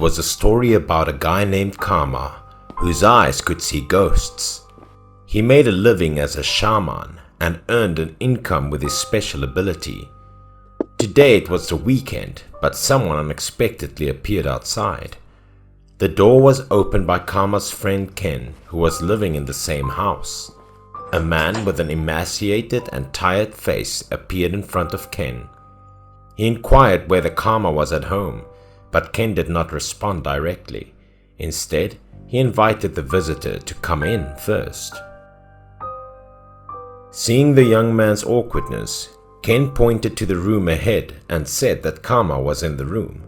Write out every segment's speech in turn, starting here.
was a story about a guy named Karma, whose eyes could see ghosts. He made a living as a shaman and earned an income with his special ability. Today it was the weekend, but someone unexpectedly appeared outside. The door was opened by Karma's friend Ken, who was living in the same house. A man with an emaciated and tired face appeared in front of Ken. He inquired whether Karma was at home, but Ken did not respond directly. Instead, he invited the visitor to come in first. Seeing the young man's awkwardness, Ken pointed to the room ahead and said that Karma was in the room.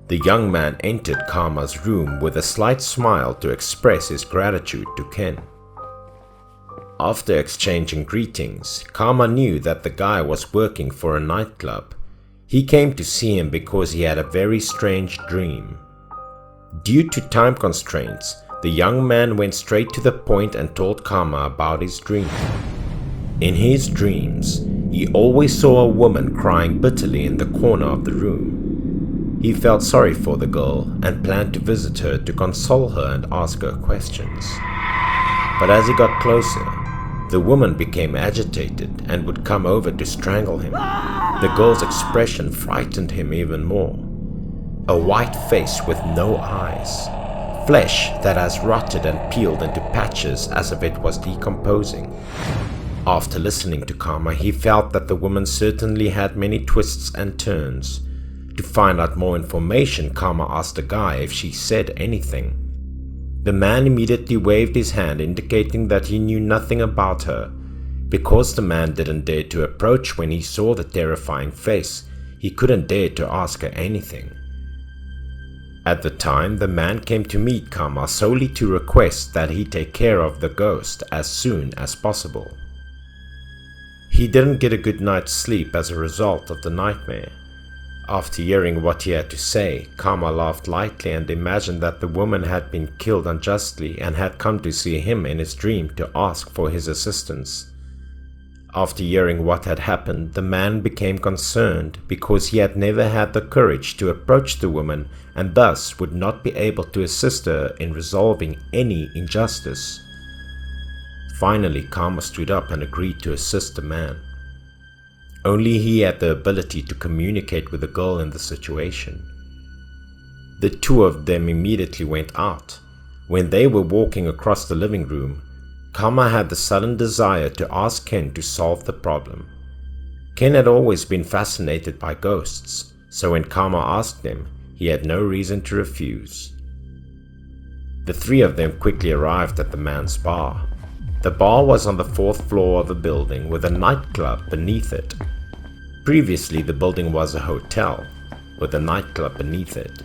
The young man entered Karma's room with a slight smile to express his gratitude to Ken. After exchanging greetings, Karma knew that the guy was working for a nightclub. He came to see him because he had a very strange dream. Due to time constraints, the young man went straight to the point and told Karma about his dream. In his dreams, he always saw a woman crying bitterly in the corner of the room. He felt sorry for the girl and planned to visit her to console her and ask her questions. But as he got closer, the woman became agitated and would come over to strangle him. The girl's expression frightened him even more. A white face with no eyes. Flesh that has rotted and peeled into patches as if it was decomposing. After listening to Karma, he felt that the woman certainly had many twists and turns. To find out more information, Karma asked the guy if she said anything. The man immediately waved his hand, indicating that he knew nothing about her. Because the man didn't dare to approach when he saw the terrifying face, he couldn't dare to ask her anything. At the time, the man came to meet Karma solely to request that he take care of the ghost as soon as possible. He didn't get a good night's sleep as a result of the nightmare. After hearing what he had to say, Karma laughed lightly and imagined that the woman had been killed unjustly and had come to see him in his dream to ask for his assistance. After hearing what had happened, the man became concerned because he had never had the courage to approach the woman and thus would not be able to assist her in resolving any injustice. Finally, Karma stood up and agreed to assist the man. Only he had the ability to communicate with the girl in the situation. The two of them immediately went out. When they were walking across the living room, Karma had the sudden desire to ask Ken to solve the problem. Ken had always been fascinated by ghosts, so when Karma asked him, he had no reason to refuse. The three of them quickly arrived at the man's bar. The bar was on the 4th floor of a building with a nightclub beneath it. Previously, the building was a hotel with a nightclub beneath it.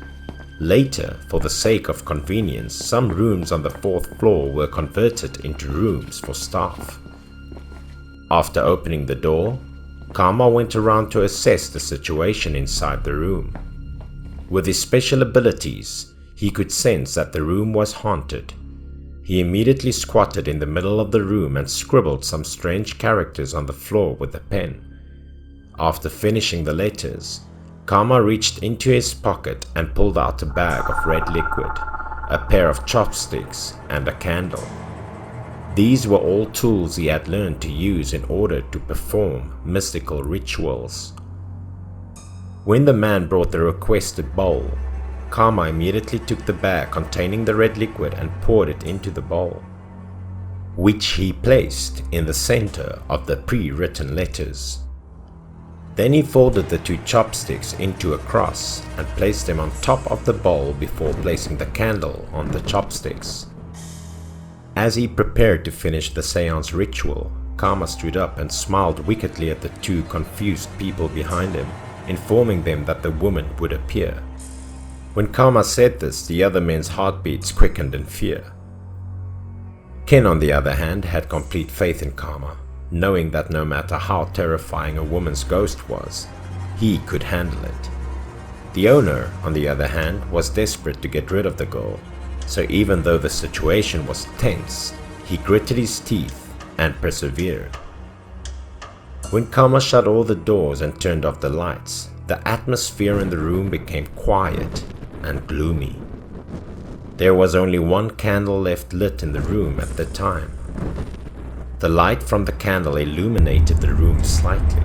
Later, for the sake of convenience, some rooms on the 4th floor were converted into rooms for staff. After opening the door, Karma went around to assess the situation inside the room. With his special abilities, he could sense that the room was haunted. He immediately squatted in the middle of the room and scribbled some strange characters on the floor with a pen. After finishing the letters, Karma reached into his pocket and pulled out a bag of red liquid, a pair of chopsticks, and a candle. These were all tools he had learned to use in order to perform mystical rituals. When the man brought the requested bowl, Karma immediately took the bag containing the red liquid and poured it into the bowl, which he placed in the center of the pre-written letters. Then he folded the two chopsticks into a cross and placed them on top of the bowl before placing the candle on the chopsticks. As he prepared to finish the seance ritual, Karma stood up and smiled wickedly at the two confused people behind him, informing them that the woman would appear. When Karma said this, the other men's heartbeats quickened in fear. Ken, on the other hand, had complete faith in Karma, knowing that no matter how terrifying a woman's ghost was, he could handle it. The owner, on the other hand, was desperate to get rid of the girl, so even though the situation was tense, he gritted his teeth and persevered. When Karma shut all the doors and turned off the lights, the atmosphere in the room became quiet, and gloomy. There was only one candle left lit in the room at the time. The light from the candle illuminated the room slightly.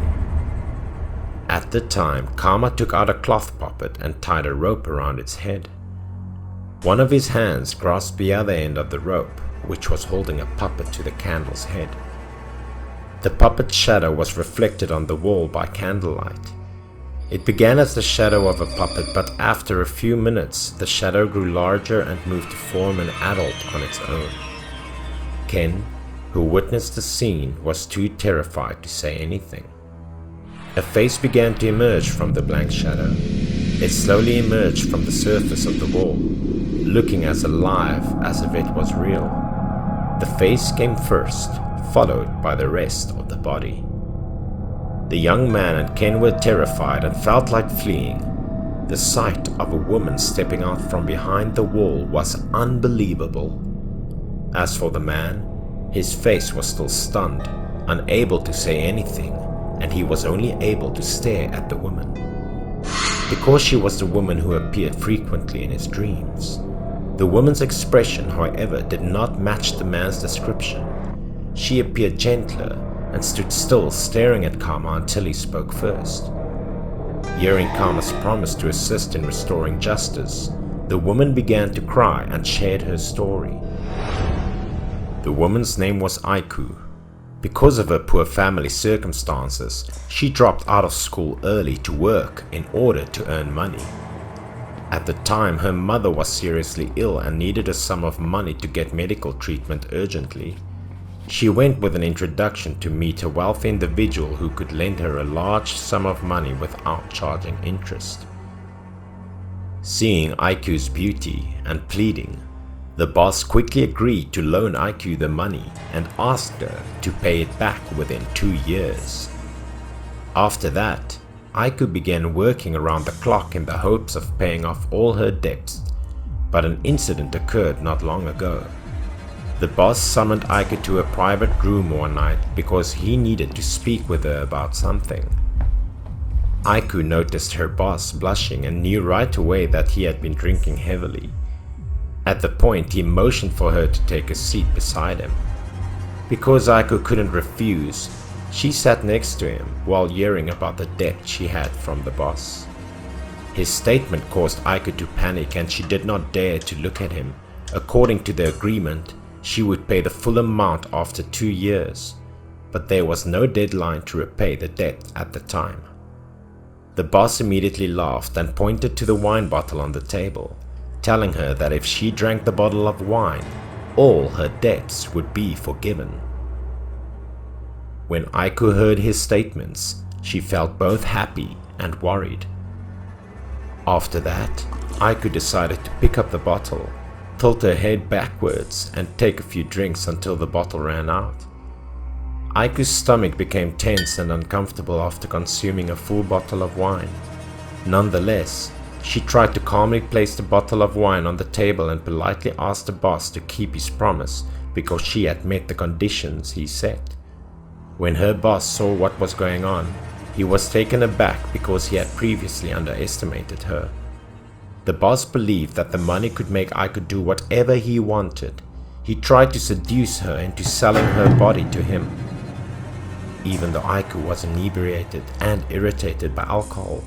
At the time, Karma took out a cloth puppet and tied a rope around its head. One of his hands grasped the other end of the rope, which was holding a puppet to the candle's head. The puppet's shadow was reflected on the wall by candlelight. It began as the shadow of a puppet, but after a few minutes, the shadow grew larger and moved to form an adult on its own. Ken, who witnessed the scene, was too terrified to say anything. A face began to emerge from the blank shadow. It slowly emerged from the surface of the wall, looking as alive as if it was real. The face came first, followed by the rest of the body. The young man and Ken were terrified and felt like fleeing. The sight of a woman stepping out from behind the wall was unbelievable. As for the man, his face was still stunned, unable to say anything, and he was only able to stare at the woman. Because she was the woman who appeared frequently in his dreams. The woman's expression, however, did not match the man's description. She appeared gentler and stood still, staring at Karma until he spoke first. Hearing Karma's promise to assist in restoring justice, the woman began to cry and shared her story. The woman's name was Aiku. Because of her poor family circumstances, she dropped out of school early to work in order to earn money. At the time, her mother was seriously ill and needed a sum of money to get medical treatment urgently. She went with an introduction to meet a wealthy individual who could lend her a large sum of money without charging interest. Seeing Aiku's beauty and pleading, the boss quickly agreed to loan Aiku the money and asked her to pay it back within 2 years. After that, Aiku began working around the clock in the hopes of paying off all her debts, but an incident occurred not long ago. The boss summoned Aiku to a private room one night because he needed to speak with her about something. Aiku noticed her boss blushing and knew right away that he had been drinking heavily. At the point, he motioned for her to take a seat beside him. Because Aiku couldn't refuse, she sat next to him while hearing about the debt she had from the boss. His statement caused Aiku to panic and she did not dare to look at him. According to the agreement, she would pay the full amount after 2 years, but there was no deadline to repay the debt at the time. The boss immediately laughed and pointed to the wine bottle on the table, telling her that if she drank the bottle of wine, all her debts would be forgiven. When Aiku heard his statements, she felt both happy and worried. After that, Aiku decided to pick up the bottle, tilt her head backwards and take a few drinks until the bottle ran out. Aiku's stomach became tense and uncomfortable after consuming a full bottle of wine. Nonetheless, she tried to calmly place the bottle of wine on the table and politely asked the boss to keep his promise because she had met the conditions he set. When her boss saw what was going on, he was taken aback because he had previously underestimated her. The boss believed that the money could make Aiku do whatever he wanted. He tried to seduce her into selling her body to him. Even though Aiku was inebriated and irritated by alcohol,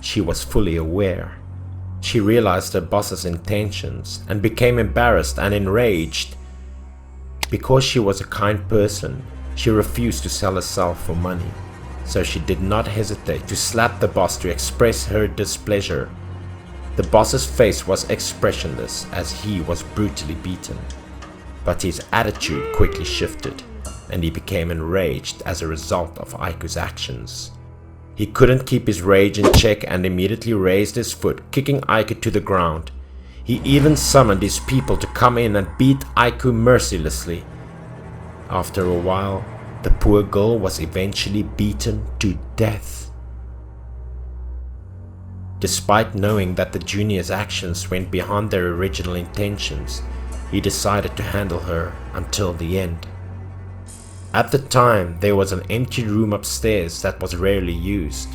she was fully aware. She realized her boss's intentions and became embarrassed and enraged. Because she was a kind person, she refused to sell herself for money, so she did not hesitate to slap the boss to express her displeasure. The boss's face was expressionless as he was brutally beaten, but his attitude quickly shifted, and he became enraged as a result of Aiku's actions. He couldn't keep his rage in check and immediately raised his foot, kicking Aiku to the ground. He even summoned his people to come in and beat Aiku mercilessly. After a while, the poor girl was eventually beaten to death. Despite knowing that the junior's actions went beyond their original intentions, he decided to handle her until the end. At the time, there was an empty room upstairs that was rarely used.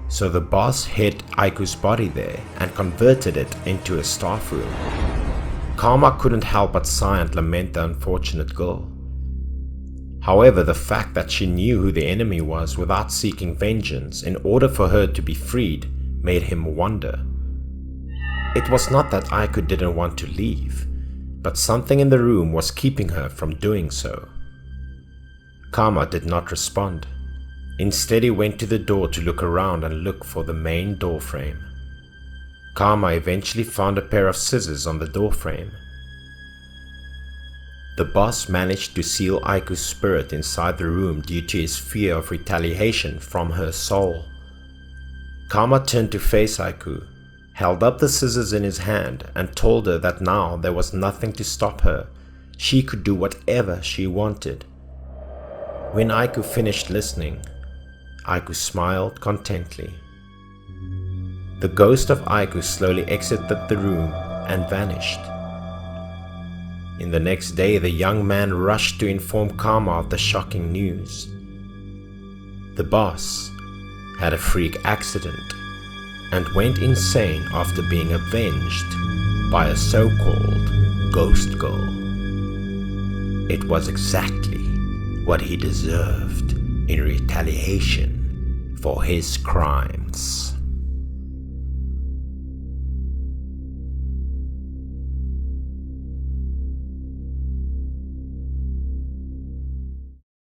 So the boss hid Aiku's body there and converted it into a staff room. Karma couldn't help but sigh and lament the unfortunate girl. However, the fact that she knew who the enemy was without seeking vengeance in order for her to be freed made him wonder. It was not that Aiku didn't want to leave, but something in the room was keeping her from doing so. Karma did not respond. Instead, he went to the door to look around and look for the main door frame. Karma eventually found a pair of scissors on the door frame. The boss managed to seal Aiku's spirit inside the room due to his fear of retaliation from her soul. Karma turned to face Aiku, held up the scissors in his hand, and told her that now there was nothing to stop her. She could do whatever she wanted. When Aiku finished listening, Aiku smiled contently. The ghost of Aiku slowly exited the room and vanished. In the next day, the young man rushed to inform Karma of the shocking news. The boss had a freak accident and went insane after being avenged by a so-called ghost girl. It was exactly what he deserved in retaliation for his crimes.